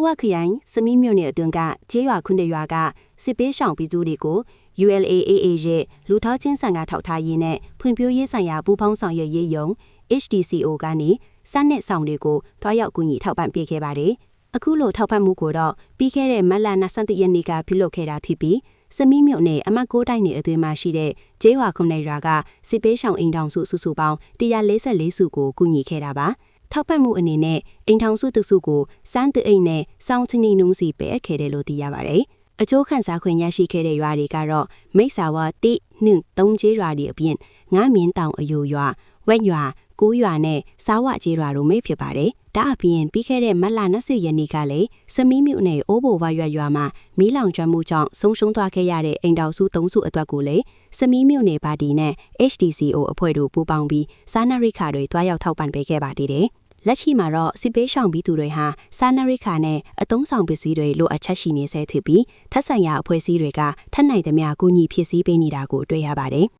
ဝခရိုင်စမီးမြို့နယ်အတွင်းကကျေးရွာခုနှစ်ရွာကစစ်ပေးရှောင်ပြည်သူတွေကို ULAAA ရဲ့လူထောက်ချင်းဆန်ကထောက်ထားရေးနဲ့ဖွံ့ဖြိုးရေးဆိုင်ရာပူးပေါင်းဆောင်ရွက်ရေးယုံ HDCO ကနေစနစ်ဆောင်တွေကိုတွားရောက်ကူညီထောက်ပံ့ပေးခဲ့ပါတယ်။အခုလိုထောက်ပံ့မှုကိုတော့ပြီးခဲ့တဲ့မတ်လ22ရက်နေ့ကပြုလုပ်ခဲ့တာဖြစ်ပြီးစမီးမြို့နယ်အမှတ်6တိုက်နယ်အတွင်းမှာရှိတဲ့ကျေးရွာခုနှစ်ရွာကစစ်ပေးရှောင်အိမ်ထောင်စုစုပေါင်း144စုကိုကူညီခဲ့တာပါ။ထောက်ပံ့မှုအနေနဲ့အိမ်ထောင်စုတစုကိုစမ်းတအိမ်နဲ့စောင်းချင်းနှုံးစီပဲခဲ့တယ်လို့သိရပါတယ်။အကျိုးခံစားခွင့်ရရှိခဲ့တဲ့ရွာတွေကတော့မိတ်ဆာဝတိနှင့်3ကျေးရွာတွေအပြင်ငါးမြင်းတောင်အယိုရွာဝက်ရွာ9ရွာနဲ့စားဝကျေးရွာတို့မိဖြစ်ပါတယ်။ဒါအပြင်ပြီးခဲ့တဲ့မတ်လ20ရက်နေ့ကလည်းစမီးမြို့နယ်အိုးဘိုဝရွာမှာမီးလောင်ကျွမ်းမှုကြောင့်ဆုံးရှုံးသွားခဲ့ရတဲ့အိမ်တော်စု3စုအတွက်ကိုလည်းစမီးမြို့နယ်ပါတီနဲ့ HDCO အဖွဲ့တို့ပူးပေါင်းပြီးစားနပ်ရိက္ခာတွေတွားရောက်ထောက်ပံ့ပေးခဲ့ပါသေးတယ်။လက်ရှိမှာတော့စစ်ပေးရှောင်ပြည်သူတွေဟာစားနပ်ရိက္ခာနဲ့အသုံးဆောင်ပစ္စည်းတွေလိုအပ်ချက်ရှိနေဆဲဖြစ်ပြီးထပ်ဆိုင်ရာအဖွဲ့အစည်းတွေကထပ်နိုင်သမျှကူညီဖြစ်စည်းပေးနေတာကိုတွေ့ရပါတယ်။